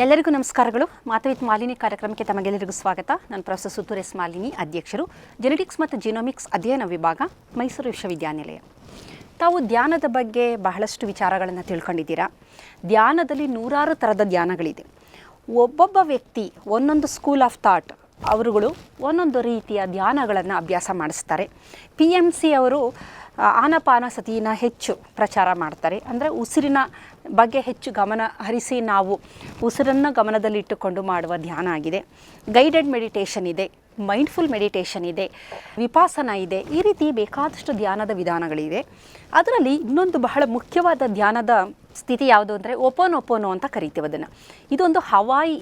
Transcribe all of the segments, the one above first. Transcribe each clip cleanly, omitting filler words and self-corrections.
ಎಲ್ಲರಿಗೂ ನಮಸ್ಕಾರಗಳು. ಮಾತು ವಿತ್ ಮಾಲಿನಿ ಕಾರ್ಯಕ್ರಮಕ್ಕೆ ತಮಗೆಲ್ಲರಿಗೂ ಸ್ವಾಗತ. ನಾನು ಪ್ರೊಫೆಸರ್ ಸುತ್ತೂರ್ ಎಸ್ ಮಾಲಿನಿ, ಅಧ್ಯಕ್ಷರು, ಜೆನೆಟಿಕ್ಸ್ ಮತ್ತು ಜಿನೋಮಿಕ್ಸ್ ಅಧ್ಯಯನ ವಿಭಾಗ, ಮೈಸೂರು ವಿಶ್ವವಿದ್ಯಾನಿಲಯ. ತಾವು ಧ್ಯಾನದ ಬಗ್ಗೆ ಬಹಳಷ್ಟು ವಿಚಾರಗಳನ್ನು ತಿಳ್ಕೊಂಡಿದ್ದೀರಾ. ಧ್ಯಾನದಲ್ಲಿ ನೂರಾರು ಥರದ ಧ್ಯಾನಗಳಿದೆ. ಒಬ್ಬೊಬ್ಬ ವ್ಯಕ್ತಿ ಒಂದೊಂದು ಸ್ಕೂಲ್ ಆಫ್ ಥಾಟ್ ಅವರುಗಳು ಒಂದೊಂದು ರೀತಿಯ ಧ್ಯಾನಗಳನ್ನು ಅಭ್ಯಾಸ ಮಾಡಿಸ್ತಾರೆ. PMC ಅವರು ಆನಪಾನಸತಿನ ಹೆಚ್ಚು ಪ್ರಚಾರ ಮಾಡ್ತಾರೆ. ಅಂದರೆ ಉಸಿರಿನ ಬಗ್ಗೆ ಹೆಚ್ಚು ಗಮನ ಹರಿಸಿ ನಾವು ಉಸಿರನ್ನು ಗಮನದಲ್ಲಿಟ್ಟುಕೊಂಡು ಮಾಡುವ ಧ್ಯಾನ ಆಗಿದೆ. ಗೈಡೆಡ್ ಮೆಡಿಟೇಷನ್ ಇದೆ, ಮೈಂಡ್ಫುಲ್ ಮೆಡಿಟೇಷನ್ ಇದೆ, ವಿಪಾಸನ ಇದೆ. ಈ ರೀತಿ ಬೇಕಾದಷ್ಟು ಧ್ಯಾನದ ವಿಧಾನಗಳಿವೆ. ಅದರಲ್ಲಿ ಇನ್ನೊಂದು ಬಹಳ ಮುಖ್ಯವಾದ ಧ್ಯಾನದ ಸ್ಥಿತಿ ಯಾವುದು ಅಂದರೆ ಓಪೋನೋಪೋನೋ ಅಂತ ಕರಿತೀವಿ ಅದನ್ನು. ಇದೊಂದು ಹವಾಯಿ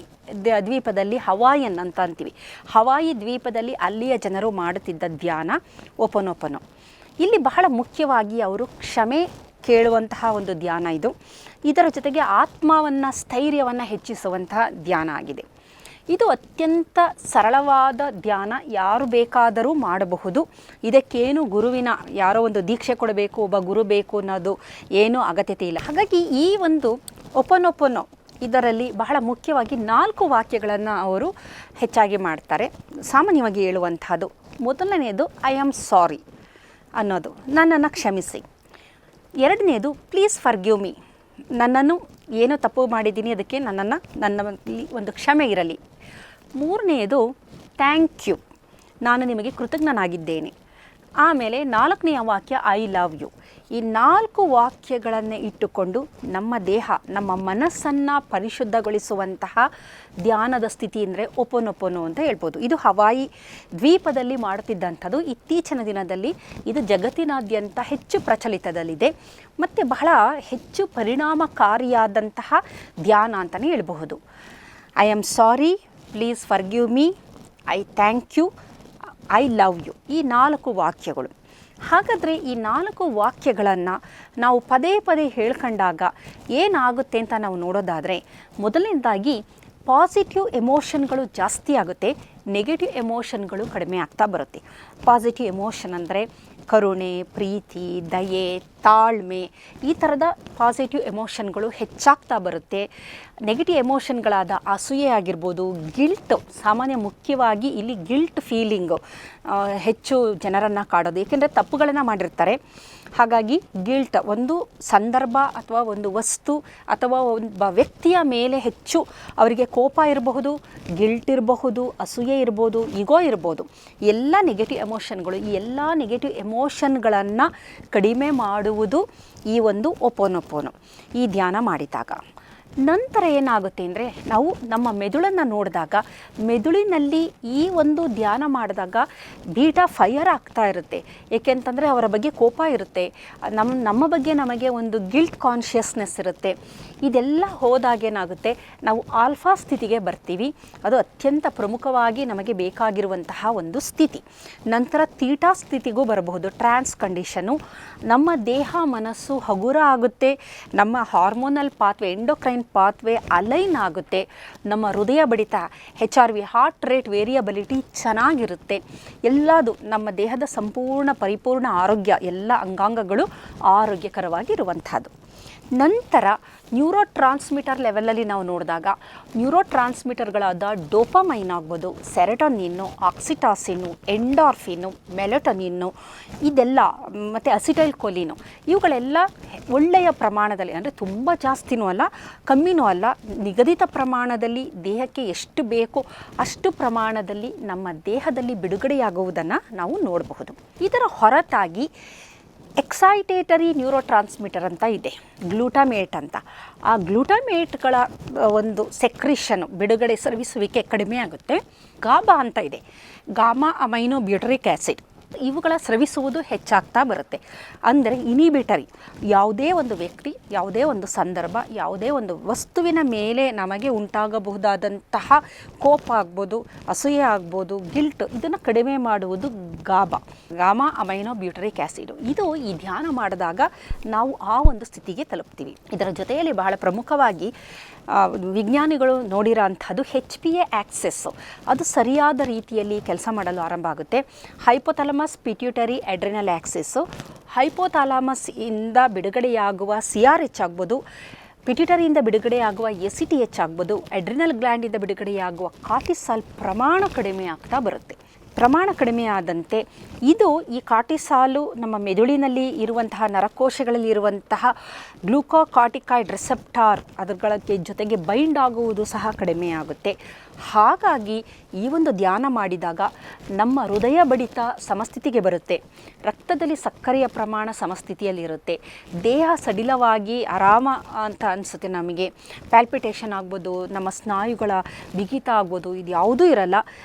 ದ್ವೀಪದಲ್ಲಿ, ಹವಾಯನ್ ಅಂತ ಅಂತೀವಿ, ಹವಾಯಿ ದ್ವೀಪದಲ್ಲಿ ಅಲ್ಲಿಯ ಜನರು ಮಾಡುತ್ತಿದ್ದ ಧ್ಯಾನ ಓಪೋನೋಪೋನೋ. ಇಲ್ಲಿ ಬಹಳ ಮುಖ್ಯವಾಗಿ ಅವರು ಕ್ಷಮೆ ಕೇಳುವಂತಹ ಒಂದು ಧ್ಯಾನ ಇದು. ಇದರ ಜೊತೆಗೆ ಆತ್ಮವನ್ನು, ಸ್ಥೈರ್ಯವನ್ನು ಹೆಚ್ಚಿಸುವಂತಹ ಧ್ಯಾನ ಆಗಿದೆ. ಇದು ಅತ್ಯಂತ ಸರಳವಾದ ಧ್ಯಾನ, ಯಾರು ಬೇಕಾದರೂ ಮಾಡಬಹುದು. ಇದಕ್ಕೇನು ಗುರುವಿನ ಯಾರೋ ಒಂದು ದೀಕ್ಷೆ ಕೊಡಬೇಕು, ಒಬ್ಬ ಗುರು ಬೇಕು ಅನ್ನೋದು ಏನೂ ಅಗತ್ಯತೆ ಇಲ್ಲ. ಹಾಗಾಗಿ ಈ ಒಂದು ಓಪೋನೋಪೋನೋ ಇದರಲ್ಲಿ ಬಹಳ ಮುಖ್ಯವಾಗಿ 4 ವಾಕ್ಯಗಳನ್ನು ಅವರು ಹೆಚ್ಚಾಗಿ ಮಾಡ್ತಾರೆ. ಸಾಮಾನ್ಯವಾಗಿ ಹೇಳುವಂಥದ್ದು ಮೊದಲನೆಯದು ಐ ಆಮ್ ಸಾರಿ ಅನ್ನೋದು, ನನ್ನನ್ನು ಕ್ಷಮಿಸಿ. ಎರಡನೇದು ಪ್ಲೀಸ್ ಫರ್ಗಿವ್ ಮೀ, ನನ್ನನ್ನು ಏನೋ ತಪ್ಪು ಮಾಡಿದ್ದೀನಿ, ಅದಕ್ಕೆ ನನ್ನಲ್ಲಿ ಒಂದು ಕ್ಷಮೆ ಇರಲಿ. ಮೂರನೆಯದು ಥ್ಯಾಂಕ್ ಯು, ನಾನು ನಿಮಗೆ ಕೃತಜ್ಞನಾಗಿದ್ದೇನೆ. ಆಮೇಲೆ 4ನೆಯ ವಾಕ್ಯ ಐ ಲವ್ ಯು. ಈ 4 ವಾಕ್ಯಗಳನ್ನೇ ಇಟ್ಟುಕೊಂಡು ನಮ್ಮ ದೇಹ, ನಮ್ಮ ಮನಸ್ಸನ್ನು ಪರಿಶುದ್ಧಗೊಳಿಸುವಂತಹ ಧ್ಯಾನದ ಸ್ಥಿತಿ ಅಂದರೆ ಓಪೋನೋಪೋನೋ ಅಂತ ಹೇಳ್ಬೋದು. ಇದು ಹವಾಯಿ ದ್ವೀಪದಲ್ಲಿ ಮಾಡುತ್ತಿದ್ದಂಥದ್ದು. ಇತ್ತೀಚಿನ ದಿನದಲ್ಲಿ ಇದು ಜಗತ್ತಿನಾದ್ಯಂತ ಹೆಚ್ಚು ಪ್ರಚಲಿತದಲ್ಲಿದೆ ಮತ್ತು ಬಹಳ ಹೆಚ್ಚು ಪರಿಣಾಮಕಾರಿಯಾದಂತಹ ಧ್ಯಾನ ಅಂತಲೇ ಹೇಳ್ಬಹುದು. I am sorry, please forgive me, I thank you, I love you, ಈ 4 ವಾಕ್ಯಗಳು. ಹಾಗಾದರೆ ಈ 4 ವಾಕ್ಯಗಳನ್ನು ನಾವು ಪದೇ ಪದೇ ಹೇಳ್ಕೊಂಡಾಗ ಏನಾಗುತ್ತೆ ಅಂತ ನಾವು ನೋಡೋದಾದರೆ, ಮೊದಲನೇದಾಗಿ ಪಾಸಿಟಿವ್ ಎಮೋಷನ್ಗಳು ಜಾಸ್ತಿ ಆಗುತ್ತೆ, ನೆಗೆಟಿವ್ ಎಮೋಷನ್ಗಳು ಕಡಿಮೆ ಆಗ್ತಾ ಬರುತ್ತೆ. ಪಾಸಿಟಿವ್ ಎಮೋಷನ್ ಅಂದರೆ ಕರುಣೆ, ಪ್ರೀತಿ, ದಯೆ, ತಾಳ್ಮೆ, ಈ ಥರದ ಪಾಸಿಟಿವ್ ಎಮೋಷನ್ಗಳು ಹೆಚ್ಚಾಗ್ತಾ ಬರುತ್ತೆ. ನೆಗೆಟಿವ್ ಎಮೋಷನ್ಗಳಾದ ಅಸೂಯೆ ಆಗಿರ್ಬೋದು, ಗಿಲ್ಟ್, ಸಾಮಾನ್ಯ ಮುಖ್ಯವಾಗಿ ಇಲ್ಲಿ ಗಿಲ್ಟ್ ಫೀಲಿಂಗು ಹೆಚ್ಚು ಜನರನ್ನು ಕಾಡೋದು. ಏಕೆಂದರೆ ತಪ್ಪುಗಳನ್ನು ಮಾಡಿರ್ತಾರೆ. ಹಾಗಾಗಿ ಗಿಲ್ಟ್, ಒಂದು ಸಂದರ್ಭ ಅಥವಾ ಒಂದು ವಸ್ತು ಅಥವಾ ಒಬ್ಬ ವ್ಯಕ್ತಿಯ ಮೇಲೆ ಹೆಚ್ಚು ಅವರಿಗೆ ಕೋಪ ಇರಬಹುದು, ಗಿಲ್ಟ್ ಇರಬಹುದು, ಅಸೂಯೆ ಇರ್ಬೋದು, ಈಗೋ ಇರ್ಬೋದು. ಎಲ್ಲ ನೆಗೆಟಿವ್ ಎಮೋಷನ್ಗಳು, ಈ ಎಲ್ಲ ನೆಗೆಟಿವ್ ಎಮೋಷನ್ಗಳನ್ನು ಕಡಿಮೆ ಮಾಡುವುದು ಈ ಒಂದು ಓಪೋನೋಪೋನೋ, ಈ ಧ್ಯಾನ ಮಾಡಿದಾಗ. ನಂತರ ಏನಾಗುತ್ತೆ ಅಂದರೆ, ನಾವು ನಮ್ಮ ಮೆದುಳನ್ನು ನೋಡಿದಾಗ, ಮೆದುಳಿನಲ್ಲಿ ಈ ಒಂದು ಧ್ಯಾನ ಮಾಡಿದಾಗ ಬೀಟಾ ಫೈರ್ ಆಗ್ತಾ ಇರುತ್ತೆ. ಏಕೆಂತಂದರೆ ಅವರ ಬಗ್ಗೆ ಕೋಪ ಇರುತ್ತೆ, ನಮ್ಮ ಬಗ್ಗೆ ನಮಗೆ ಒಂದು ಗಿಲ್ಟ್ ಕಾನ್ಷಿಯಸ್ನೆಸ್ ಇರುತ್ತೆ. ಇದೆಲ್ಲ ಹೋದಾಗೇನಾಗುತ್ತೆ, ನಾವು ಆಲ್ಫಾ ಸ್ಥಿತಿಗೆ ಬರ್ತೀವಿ. ಅದು ಅತ್ಯಂತ ಪ್ರಮುಖವಾಗಿ ನಮಗೆ ಬೇಕಾಗಿರುವಂತಹ ಒಂದು ಸ್ಥಿತಿ. ನಂತರ ತೀಟಾ ಸ್ಥಿತಿಗೂ ಬರಬಹುದು, ಟ್ರಾನ್ಸ್ ಕಂಡೀಷನು. ನಮ್ಮ ದೇಹ ಮನಸ್ಸು ಹಗುರ ಆಗುತ್ತೆ, ನಮ್ಮ hormonal pathway, endocrine pathway align ಆಗುತ್ತೆ, ನಮ್ಮ ಹೃದಯ ಬಡಿತ, HRV, ಹಾರ್ಟ್ ರೇಟ್ ವೇರಿಯಬಿಲಿಟಿ ಚೆನ್ನಾಗಿರುತ್ತೆ. ಎಲ್ಲದು ನಮ್ಮ ದೇಹದ ಪರಿಪೂರ್ಣ ಆರೋಗ್ಯ, ಎಲ್ಲ ಅಂಗಾಂಗಗಳು ಆರೋಗ್ಯಕರವಾಗಿರುವಂಥದ್ದು. ನಂತರ ನ್ಯೂರೋ ಟ್ರಾನ್ಸ್ಮಿಟರ್ ಲೆವೆಲಲ್ಲಿ ನಾವು ನೋಡಿದಾಗ, ನ್ಯೂರೋ ಟ್ರಾನ್ಸ್ಮಿಟರ್ಗಳಾದ ಡೋಪಮೈನ್ ಆಗ್ಬೋದು, ಸೆರೆಟೋನಿನ್ನು, ಆಕ್ಸಿಟಾಸಿನ್ನು, ಎಂಡಾರ್ಫಿನ್ನು, ಮೆಲಟೋನಿನ್ನು, ಇದೆಲ್ಲ ಮತ್ತು ಅಸಿಟೈಲ್ ಕೊಲಿನು, ಇವುಗಳೆಲ್ಲ ಒಳ್ಳೆಯ ಪ್ರಮಾಣದಲ್ಲಿ, ಅಂದರೆ ತುಂಬ ಜಾಸ್ತಿನೂ ಅಲ್ಲ, ಕಮ್ಮಿನೂ ಅಲ್ಲ, ನಿಗದಿತ ಪ್ರಮಾಣದಲ್ಲಿ ದೇಹಕ್ಕೆ ಎಷ್ಟು ಬೇಕೋ ಅಷ್ಟು ಪ್ರಮಾಣದಲ್ಲಿ ನಮ್ಮ ದೇಹದಲ್ಲಿ ಬಿಡುಗಡೆಯಾಗುವುದನ್ನು ನಾವು ನೋಡಬಹುದು. ಇದರ ಹೊರತಾಗಿ ಎಕ್ಸೈಟೇಟರಿ ನ್ಯೂರೋ ಟ್ರಾನ್ಸ್ಮಿಟರ್ ಅಂತ ಇದೆ, ಗ್ಲೂಟಾಮೇಟ್ ಅಂತ. ಆ ಗ್ಲೂಟಾಮೇಟ್ಗಳ ಒಂದು ಸೆಕ್ರಿಷನ್, ಬಿಡುಗಡೆ ಸ್ರವಿಸುವಿಕೆ ಕಡಿಮೆ ಆಗುತ್ತೆ. ಗಾಬಾ ಅಂತ ಇದೆ, ಗಾಮಾ ಅಮೈನೋ ಬ್ಯೂಟರಿಕ್ ಆ್ಯಸಿಡ್, ಇವುಗಳ ಸ್ರವಿಸುವುದು ಹೆಚ್ಚಾಗ್ತಾ ಬರುತ್ತೆ. ಅಂದರೆ ಇನಿಬಿಟರಿ, ಯಾವುದೇ ಒಂದು ವ್ಯಕ್ತಿ, ಯಾವುದೇ ಒಂದು ಸಂದರ್ಭ, ಯಾವುದೇ ಒಂದು ವಸ್ತುವಿನ ಮೇಲೆ ನಮಗೆ ಉಂಟಾಗಬಹುದಾದಂತಹ ಕೋಪ ಆಗ್ಬೋದು, ಅಸೂಯೆ ಆಗ್ಬೋದು, ಗಿಲ್ಟ್, ಇದನ್ನು ಕಡಿಮೆ ಮಾಡುವುದು ಗಾಮಾ ಅಮೈನೋ ಬ್ಯೂಟರಿಕ್ ಆ್ಯಸಿಡ್. ಇದು ಈ ಧ್ಯಾನ ಮಾಡಿದಾಗ ನಾವು ಆ ಒಂದು ಸ್ಥಿತಿಗೆ ತಲುಪ್ತೀವಿ. ಇದರ ಜೊತೆಯಲ್ಲಿ ಬಹಳ ಪ್ರಮುಖವಾಗಿ ವಿಜ್ಞಾನಿಗಳು ನೋಡಿರೋ ಅಂಥದ್ದು HPA ಆಕ್ಸೆಸ್ಸು, ಅದು ಸರಿಯಾದ ರೀತಿಯಲ್ಲಿ ಕೆಲಸ ಮಾಡಲು ಆರಂಭ ಆಗುತ್ತೆ. Hypothalamus pituitary adrenal access, hypothalamus ಇಂದ ಬಿಡುಗಡೆಯಾಗುವ CRH ಆಗ್ಬೋದು, ಪಿಟ್ಯುಟರಿಯಿಂದ ಬಿಡುಗಡೆಯಾಗುವ ACTH ಆಗ್ಬೋದು, ಅಡ್ರಿನಲ್ ಗ್ಲ್ಯಾಂಡಿಂದ ಬಿಡುಗಡೆಯಾಗುವ ಕಾರ್ಟಿಸಾಲ್ ಪ್ರಮಾಣ ಕಡಿಮೆ ಆಗ್ತಾ ಬರುತ್ತೆ. ಪ್ರಮಾಣ ಕಡಿಮೆ ಆದಂತೆ ಇದು ಈ ಕಾರ್ಟಿಸಾಲು ನಮ್ಮ ಮೆದುಳಿನಲ್ಲಿ ಇರುವಂತಹ ನರಕೋಶಗಳಲ್ಲಿ ಇರುವಂತಹ ಗ್ಲೂಕೋಕಾರ್ಟಿಕಾಯ್ಡ್ ರಿಸೆಪ್ಟಾರ್ ಅದರ ಜೊತೆಗೆ ಬೈಂಡ್ ಆಗುವುದು ಸಹ ಕಡಿಮೆ ಆಗುತ್ತೆ. ಹಾಗಾಗಿ ಈ ಒಂದು ಧ್ಯಾನ ಮಾಡಿದಾಗ ನಮ್ಮ ಹೃದಯ ಬಡಿತ ಸಮಸ್ಥಿತಿಗೆ ಬರುತ್ತೆ, ರಕ್ತದಲ್ಲಿ ಸಕ್ಕರೆಯ ಪ್ರಮಾಣ ಸಮಸ್ಥಿತಿಯಲ್ಲಿರುತ್ತೆ, ದೇಹ ಸಡಿಲವಾಗಿ ಆರಾಮ ಅಂತ ಅನಿಸುತ್ತೆ. ನಮಗೆ ಪ್ಯಾಲ್ಪಿಟೇಷನ್ ಆಗ್ಬೋದು, ನಮ್ಮ ಸ್ನಾಯುಗಳ ಬಿಗಿತ ಆಗ್ಬೋದು, ಇದು ಯಾವುದೂ ಇರಲ್ಲ.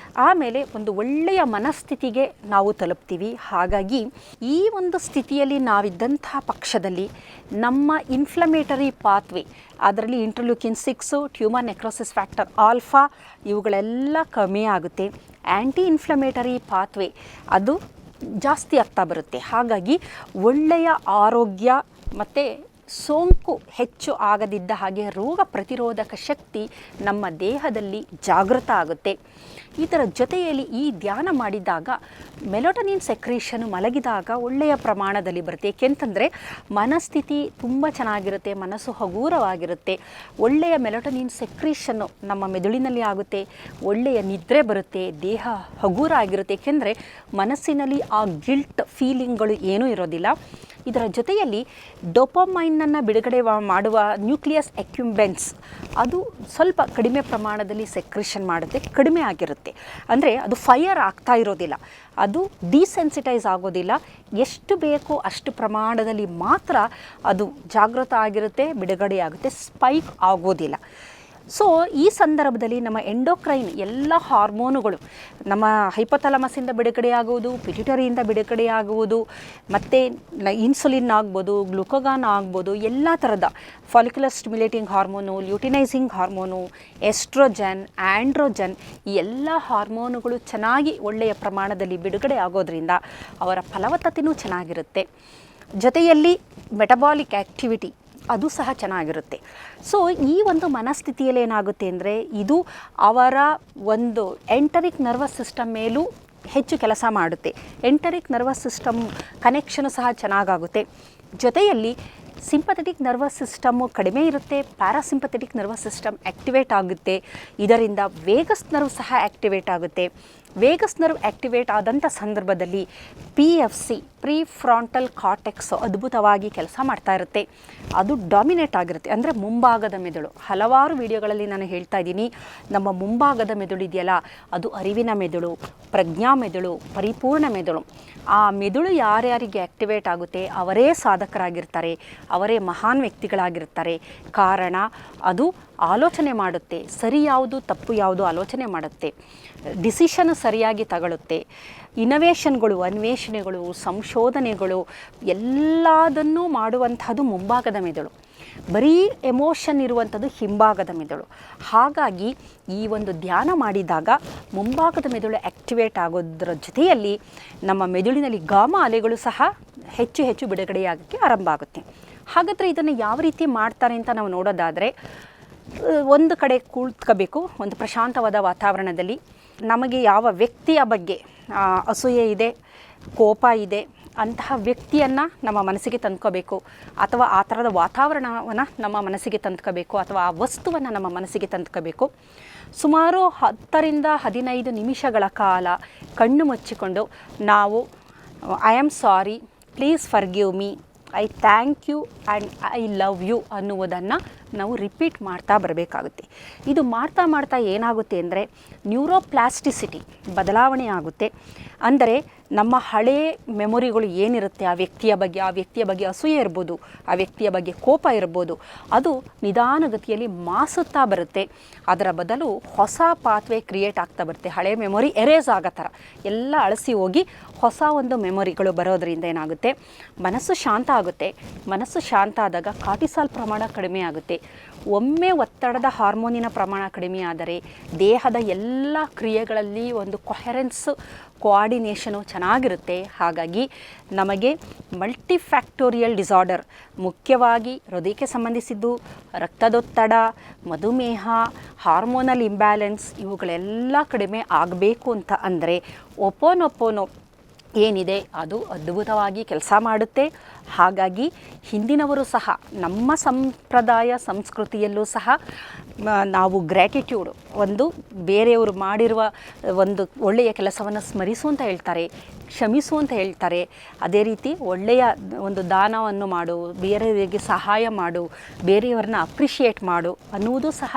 ಆಮೇಲೆ ಒಂದು ಒಳ್ಳೆಯ ಮನಸ್ಥಿತಿಗೆ ನಾವು ತಲುಪ್ತೀವಿ. ಹಾಗಾಗಿ ಈ ಒಂದು ಸ್ಥಿತಿಯಲ್ಲಿ ನಾವಿದ್ದಂತಹ ಪಕ್ಷದಲ್ಲಿ ನಮ್ಮ ಇನ್ಫ್ಲಮೇಟರಿ ಪಾತ್ವೆ, ಅದರಲ್ಲಿ ಇಂಟರ್ಲ್ಯೂಕಿನ್ 6, ಟ್ಯೂಮರ್ ನೆಕ್ರೋಸಿಸ್ ಫ್ಯಾಕ್ಟರ್ ಆಲ್ಫಾ ಇವುಗಳೆಲ್ಲ ಕಮ್ಮಿ ಆಗುತ್ತೆ. ಆ್ಯಂಟಿ ಇನ್ಫ್ಲಮೇಟರಿ ಪಾತ್ವೆ ಅದು ಜಾಸ್ತಿ ಆಗ್ತಾ ಬರುತ್ತೆ. ಹಾಗಾಗಿ ಒಳ್ಳೆಯ ಆರೋಗ್ಯ ಮತ್ತು ಸೋಂಕು ಹೆಚ್ಚು ಆಗದಿದ್ದ ಹಾಗೆ ರೋಗ ಪ್ರತಿರೋಧಕ ಶಕ್ತಿ ನಮ್ಮ ದೇಹದಲ್ಲಿ ಜಾಗೃತ ಆಗುತ್ತೆ. ಇದರ ಜೊತೆಯಲ್ಲಿ ಈ ಧ್ಯಾನ ಮಾಡಿದಾಗ ಮೆಲೋಟನಿನ್ ಸೆಕ್ರೇಷನ್ ಮಲಗಿದಾಗ ಒಳ್ಳೆಯ ಪ್ರಮಾಣದಲ್ಲಿ ಬರುತ್ತೆ. ಏಕೆಂತಂದರೆ ಮನಸ್ಥಿತಿ ತುಂಬ ಚೆನ್ನಾಗಿರುತ್ತೆ, ಮನಸ್ಸು ಹಗೂರವಾಗಿರುತ್ತೆ, ಒಳ್ಳೆಯ ಮೆಲೋಟನಿನ್ ಸೆಕ್ರೇಷನ್ನು ನಮ್ಮ ಮೆದುಳಿನಲ್ಲಿ ಆಗುತ್ತೆ, ಒಳ್ಳೆಯ ನಿದ್ರೆ ಬರುತ್ತೆ, ದೇಹ ಹಗೂರ ಆಗಿರುತ್ತೆ. ಏಕೆಂದರೆ ಮನಸ್ಸಿನಲ್ಲಿ ಆ ಗಿಲ್ಟ್ ಫೀಲಿಂಗ್ಗಳು ಏನೂ ಇರೋದಿಲ್ಲ. ಇದರ ಜೊತೆಯಲ್ಲಿ ಡೋಪಮೈನನ್ನು ಬಿಡುಗಡೆ ಮಾಡುವ ನ್ಯೂಕ್ಲಿಯಸ್ ಎಕ್ಯುಂಬೆನ್ಸ್ ಅದು ಸ್ವಲ್ಪ ಕಡಿಮೆ ಪ್ರಮಾಣದಲ್ಲಿ ಸೆಕ್ರೇಷನ್ ಮಾಡುತ್ತೆ, ಕಡಿಮೆ ಆಗಿರುತ್ತೆ. ಅಂದರೆ ಅದು ಫೈರ್ ಆಗ್ತಾ ಇರೋದಿಲ್ಲ, ಅದು ಡಿಸೆನ್ಸಿಟೈಸ್ ಆಗೋದಿಲ್ಲ. ಎಷ್ಟು ಬೇಕೋ ಅಷ್ಟು ಪ್ರಮಾಣದಲ್ಲಿ ಮಾತ್ರ ಅದು ಜಾಗೃತ ಆಗಿರುತ್ತೆ, ಬಿಡುಗಡೆಯಾಗುತ್ತೆ, ಸ್ಪೈಕ್ ಆಗೋದಿಲ್ಲ. ಸೊ ಈ ಸಂದರ್ಭದಲ್ಲಿ ನಮ್ಮ ಎಂಡೋಕ್ರೈನ್ ಎಲ್ಲ ಹಾರ್ಮೋನುಗಳು ನಮ್ಮ ಹೈಪೋಥಾಲಮಸ್ಸಿಂದ ಬಿಡುಗಡೆಯಾಗುವುದು, ಪಿಟ್ಯುಟರಿಯಿಂದ ಬಿಡುಗಡೆಯಾಗುವುದು, ಮತ್ತು ಇನ್ಸುಲಿನ್ ಆಗ್ಬೋದು, ಗ್ಲುಕೋಗಾನ್ ಆಗ್ಬೋದು, ಎಲ್ಲ ಥರದ follicular stimulating hormone, luteinizing hormone, estrogen, androgen ಈ ಎಲ್ಲ ಹಾರ್ಮೋನುಗಳು ಚೆನ್ನಾಗಿ ಒಳ್ಳೆಯ ಪ್ರಮಾಣದಲ್ಲಿ ಬಿಡುಗಡೆ ಆಗೋದ್ರಿಂದ ಅವರ ಫಲವತ್ತತೆಯೂ ಚೆನ್ನಾಗಿರುತ್ತೆ. ಜೊತೆಯಲ್ಲಿ ಮೆಟಬಾಲಿಕ್ ಆ್ಯಕ್ಟಿವಿಟಿ ಅದು ಸಹ ಚೆನ್ನಾಗಿರುತ್ತೆ. ಸೊ ಈ ಒಂದು ಮನಸ್ಥಿತಿಯಲ್ಲಿ ಏನಾಗುತ್ತೆ ಅಂದರೆ ಇದು ಅವರ ಒಂದು ಎಂಟರಿಕ್ ನರ್ವಸ್ ಸಿಸ್ಟಮ್ ಮೇಲೂ ಹೆಚ್ಚು ಕೆಲಸ ಮಾಡುತ್ತೆ. ಎಂಟರಿಕ್ ನರ್ವಸ್ ಸಿಸ್ಟಮ್ ಕನೆಕ್ಷನು ಸಹ ಚೆನ್ನಾಗಾಗುತ್ತೆ. ಜೊತೆಯಲ್ಲಿ ಸಿಂಪಥೆಟಿಕ್ ನರ್ವಸ್ ಸಿಸ್ಟಮ್ಮು ಕಡಿಮೆ ಇರುತ್ತೆ, ಪ್ಯಾರಾಸಿಂಪಥೆಟಿಕ್ ನರ್ವಸ್ ಸಿಸ್ಟಮ್ ಆ್ಯಕ್ಟಿವೇಟ್ ಆಗುತ್ತೆ. ಇದರಿಂದ ವೇಗಸ್ ನರ್ವ್ ಸಹ ಆ್ಯಕ್ಟಿವೇಟ್ ಆಗುತ್ತೆ. ವೇಗಸ್ ನರ್ವ್ ಆ್ಯಕ್ಟಿವೇಟ್ ಆದಂಥ ಸಂದರ್ಭದಲ್ಲಿ PFC ಪ್ರೀ ಫ್ರಾಂಟಲ್ ಕಾರ್ಟೆಕ್ಸ್ ಅದ್ಭುತವಾಗಿ ಕೆಲಸ ಮಾಡ್ತಾ ಇರುತ್ತೆ. ಅದು ಡಾಮಿನೇಟ್ ಆಗಿರುತ್ತೆ, ಅಂದರೆ ಮುಂಭಾಗದ ಮೆದುಳು. ಹಲವಾರು ವಿಡಿಯೋಗಳಲ್ಲಿ ನಾನು ಹೇಳ್ತಾ ಇದ್ದೀನಿ, ನಮ್ಮ ಮುಂಭಾಗದ ಮೆದುಳು ಇದೆಯಲ್ಲ ಅದು ಅರಿವಿನ ಮೆದುಳು, ಪ್ರಜ್ಞಾ ಮೆದುಳು, ಪರಿಪೂರ್ಣ ಮೆದುಳು. ಆ ಮೆದುಳು ಯಾರ್ಯಾರಿಗೆ ಆ್ಯಕ್ಟಿವೇಟ್ ಆಗುತ್ತೆ ಅವರೇ ಸಾಧಕರಾಗಿರ್ತಾರೆ, ಅವರೇ ಮಹಾನ್ ವ್ಯಕ್ತಿಗಳಾಗಿರ್ತಾರೆ. ಕಾರಣ ಅದು ಆಲೋಚನೆ ಮಾಡುತ್ತೆ, ಸರಿ ಯಾವುದು ತಪ್ಪು ಯಾವುದು ಆಲೋಚನೆ ಮಾಡುತ್ತೆ, ಡಿಸಿಷನ್ ಸರಿಯಾಗಿ ತಗೊಳುತ್ತೆ. ಇನೋವೇಷನ್ಗಳು, ಅನ್ವೇಷಣೆಗಳು, ಸಂಶೋಧನೆಗಳು ಎಲ್ಲದನ್ನೂ ಮಾಡುವಂಥದ್ದು ಮುಂಭಾಗದ ಮೆದುಳು. ಬರೀ ಎಮೋಷನ್ ಇರುವಂಥದ್ದು ಹಿಂಭಾಗದ ಮೆದುಳು. ಹಾಗಾಗಿ ಈ ಒಂದು ಧ್ಯಾನ ಮಾಡಿದಾಗ ಮುಂಭಾಗದ ಮೆದುಳು ಆ್ಯಕ್ಟಿವೇಟ್ ಆಗೋದ್ರ ಜೊತೆಯಲ್ಲಿ ನಮ್ಮ ಮೆದುಳಿನಲ್ಲಿ ಗಾಮಾ ಅಲೆಗಳು ಸಹ ಹೆಚ್ಚು ಹೆಚ್ಚು ಬಿಡುಗಡೆಯಾಗೋಕ್ಕೆ ಆರಂಭ ಆಗುತ್ತೆ. ಹಾಗಾದರೆ ಇದನ್ನು ಯಾವ ರೀತಿ ಮಾಡ್ತಾರೆ ಅಂತ ನಾವು ನೋಡೋದಾದರೆ, ಒಂದು ಕಡೆ ಕೂತ್ಕೋಬೇಕು, ಒಂದು ಪ್ರಶಾಂತವಾದ ವಾತಾವರಣದಲ್ಲಿ. ನಮಗೆ ಯಾವ ವ್ಯಕ್ತಿಯ ಬಗ್ಗೆ ಅಸೂಯೆ ಇದೆ, ಕೋಪ ಇದೆ ಅಂತಹ ವ್ಯಕ್ತಿಯನ್ನು ನಮ್ಮ ಮನಸ್ಸಿಗೆ ತಂದ್ಕೋಬೇಕು, ಅಥವಾ ಆ ಥರದ ವಾತಾವರಣವನ್ನು ನಮ್ಮ ಮನಸ್ಸಿಗೆ ತಂದ್ಕೋಬೇಕು, ಅಥವಾ ಆ ವಸ್ತುವನ್ನು ನಮ್ಮ ಮನಸ್ಸಿಗೆ ತಂದ್ಕೋಬೇಕು. ಸುಮಾರು 10ರಿಂದ 15 ನಿಮಿಷಗಳ ಕಾಲ ಕಣ್ಣು ಮುಚ್ಚಿಕೊಂಡು ನಾವು I am sorry, please forgive me, I thank you and I love you ಅನ್ನುವುದನ್ನು ನಾವು ರಿಪೀಟ್ ಮಾಡ್ತಾ ಬರಬೇಕಾಗುತ್ತೆ. ಇದು ಮಾಡ್ತಾ ಮಾಡ್ತಾ ಏನಾಗುತ್ತೆ ಅಂದರೆ ನ್ಯೂರೋಪ್ಲಾಸ್ಟಿಸಿಟಿ ಬದಲಾವಣೆ ಆಗುತ್ತೆ. ಅಂದರೆ ನಮ್ಮ ಹಳೇ ಮೆಮೊರಿಗಳು ಏನಿರುತ್ತೆ ಆ ವ್ಯಕ್ತಿಯ ಬಗ್ಗೆ ಅಸೂಯೆ ಇರ್ಬೋದು, ಆ ವ್ಯಕ್ತಿಯ ಬಗ್ಗೆ ಕೋಪ ಇರ್ಬೋದು, ಅದು ನಿಧಾನಗತಿಯಲ್ಲಿ ಮಾಸುತ್ತಾ ಬರುತ್ತೆ. ಅದರ ಬದಲು ಹೊಸ ಪಾತ್ವೆ ಕ್ರಿಯೇಟ್ ಆಗ್ತಾ ಬರುತ್ತೆ. ಹಳೆ ಮೆಮೊರಿ ಎರೇಸ್ ಆಗೋ ಥರ ಎಲ್ಲ ಅಳಿಸಿ ಹೋಗಿ ಹೊಸ ಒಂದು ಮೆಮೊರಿಗಳು ಬರೋದರಿಂದ ಏನಾಗುತ್ತೆ, ಮನಸ್ಸು ಶಾಂತ ಆಗುತ್ತೆ. ಮನಸ್ಸು ಶಾಂತ ಆದಾಗ ಕಾರ್ಟಿಸಾಲ್ ಪ್ರಮಾಣ ಕಡಿಮೆ ಆಗುತ್ತೆ. ಒಮ್ಮೆ ಒತ್ತಡದ ಹಾರ್ಮೋನಿನ ಪ್ರಮಾಣ ಕಡಿಮೆ ಆದರೆ ದೇಹದ ಎಲ್ಲ ಕ್ರಿಯೆಗಳಲ್ಲಿ ಒಂದು ಕೊಹೆರೆನ್ಸು, ಕೋಆರ್ಡಿನೇಷನು ಚೆನ್ನಾಗಿರುತ್ತೆ. ಹಾಗಾಗಿ ನಮಗೆ ಮಲ್ಟಿಫ್ಯಾಕ್ಟೋರಿಯಲ್ ಡಿಸಾರ್ಡರ್, ಮುಖ್ಯವಾಗಿ ಹೃದಯಕ್ಕೆ ಸಂಬಂಧಿಸಿದ್ದು ರಕ್ತದೊತ್ತಡ, ಮಧುಮೇಹ, ಹಾರ್ಮೋನಲ್ ಇಂಬ್ಯಾಲೆನ್ಸ್ ಇವುಗಳೆಲ್ಲ ಕಡಿಮೆ ಆಗಬೇಕು ಅಂತ ಅಂದರೆ ಒಪೋನೊಪೋನೋ ಏನಿದೆ ಅದು ಅದ್ಭುತವಾಗಿ ಕೆಲಸ ಮಾಡುತ್ತೆ. ಹಾಗಾಗಿ ಹಿಂದಿನವರು ಸಹ ನಮ್ಮ ಸಂಪ್ರದಾಯ ಸಂಸ್ಕೃತಿಯಲ್ಲೂ ಸಹ ನಾವು ಗ್ರ್ಯಾಟಿಟ್ಯೂಡು, ಒಂದು ಬೇರೆಯವರು ಮಾಡಿರುವ ಒಂದು ಒಳ್ಳೆಯ ಕೆಲಸವನ್ನು ಸ್ಮರಿಸು ಅಂತ ಹೇಳ್ತಾರೆ, ಕ್ಷಮಿಸು ಅಂತ ಹೇಳ್ತಾರೆ. ಅದೇ ರೀತಿ ಒಳ್ಳೆಯ ಒಂದು ದಾನವನ್ನು ಮಾಡು, ಬೇರೆಯವರಿಗೆ ಸಹಾಯ ಮಾಡು, ಬೇರೆಯವರನ್ನ ಅಪ್ರಿಷಿಯೇಟ್ ಮಾಡು ಅನ್ನುವುದು ಸಹ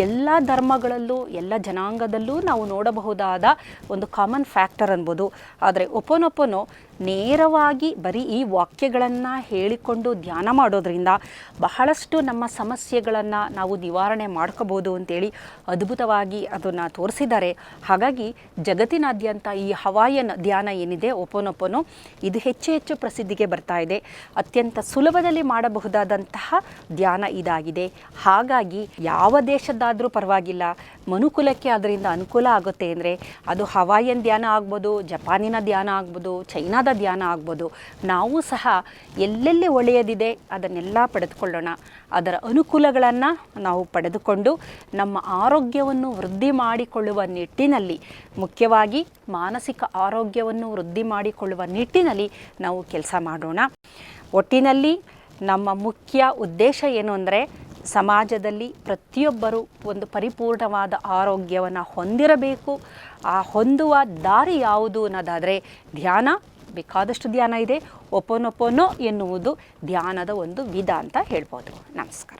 ಎಲ್ಲ ಧರ್ಮಗಳಲ್ಲೂ ಎಲ್ಲ ಜನಾಂಗದಲ್ಲೂ ನಾವು ನೋಡಬಹುದಾದ ಒಂದು ಕಾಮನ್ ಫ್ಯಾಕ್ಟರ್ ಅನ್ಬೋದು. ಆದರೆ ಒಪ್ಪನೊಪ್ಪನೋ ನೇರವಾಗಿ ಬರೀ ಈ ವಾಕ್ಯಗಳನ್ನು ಹೇಳಿಕೊಂಡು ಧ್ಯಾನ ಮಾಡೋದ್ರಿಂದ ಬಹಳಷ್ಟು ನಮ್ಮ ಸಮಸ್ಯೆಗಳನ್ನು ನಾವು ನಿವಾರಣೆ ಮಾಡ್ಕೋಬೋದು ಅಂತೇಳಿ ಅದ್ಭುತವಾಗಿ ಅದನ್ನು ತೋರಿಸಿದ್ದಾರೆ. ಹಾಗಾಗಿ ಜಗತ್ತಿನಾದ್ಯಂತ ಈ ಹವಾಯನ್ ಧ್ಯಾನ ಏನಿದೆ ಒಪ್ಪನೊಪ್ಪನೋ ಇದು ಹೆಚ್ಚು ಹೆಚ್ಚು ಪ್ರಸಿದ್ಧಿಗೆ ಬರ್ತಾ ಇದೆ. ಅತ್ಯಂತ ಸುಲಭದಲ್ಲಿ ಮಾಡಬಹುದಾದಂತಹ ಧ್ಯಾನ ಇದಾಗಿದೆ. ಹಾಗಾಗಿ ಯಾವ ದೇಶದ್ದಾದರೂ ಪರವಾಗಿಲ್ಲ, ಮನುಕುಲಕ್ಕೆ ಅದರಿಂದ ಅನುಕೂಲ ಆಗುತ್ತೆ ಅಂದರೆ ಅದು ಹವಾಯನ್ ಧ್ಯಾನ ಆಗ್ಬೋದು, ಜಪಾನಿನ ಧ್ಯಾನ ಆಗ್ಬೋದು, ಚೈನಾದ ಧ್ಯಾನ ಆಗ್ಬೋದು. ನಾವು ಸಹ ಎಲ್ಲೆಲ್ಲಿ ಒಳ್ಳೆಯದಿದೆ ಅದನ್ನೆಲ್ಲ ಪಡೆದುಕೊಳ್ಳೋಣ. ಅದರ ಅನುಕೂಲಗಳನ್ನು ನಾವು ಪಡೆದುಕೊಂಡು ನಮ್ಮ ಆರೋಗ್ಯವನ್ನು ವೃದ್ಧಿ ಮಾಡಿಕೊಳ್ಳುವ ನಿಟ್ಟಿನಲ್ಲಿ, ಮುಖ್ಯವಾಗಿ ಮಾನಸಿಕ ಆರೋಗ್ಯವನ್ನು ವೃದ್ಧಿ ಮಾಡಿಕೊಳ್ಳುವ ನಿಟ್ಟಿನಲ್ಲಿ ನಾವು ಕೆಲಸ ಮಾಡೋಣ. ಒಟ್ಟಿನಲ್ಲಿ ನಮ್ಮ ಮುಖ್ಯ ಉದ್ದೇಶ ಏನು ಅಂದರೆ ಸಮಾಜದಲ್ಲಿ ಪ್ರತಿಯೊಬ್ಬರೂ ಒಂದು ಪರಿಪೂರ್ಣವಾದ ಆರೋಗ್ಯವನ್ನು ಹೊಂದಿರಬೇಕು. ಆ ಹೊಂದುವ ದಾರಿ ಯಾವುದು ಅನ್ನೋದಾದರೆ ಧ್ಯಾನ. ಬೇಕಾದಷ್ಟು ಧ್ಯಾನ ಇದೆ. ಒಪ್ಪನೊಪ್ಪನೋ ಎನ್ನುವುದು ಧ್ಯಾನದ ಒಂದು ವಿಧ ಅಂತ ಹೇಳ್ಬೋದು. ನಮಸ್ಕಾರ.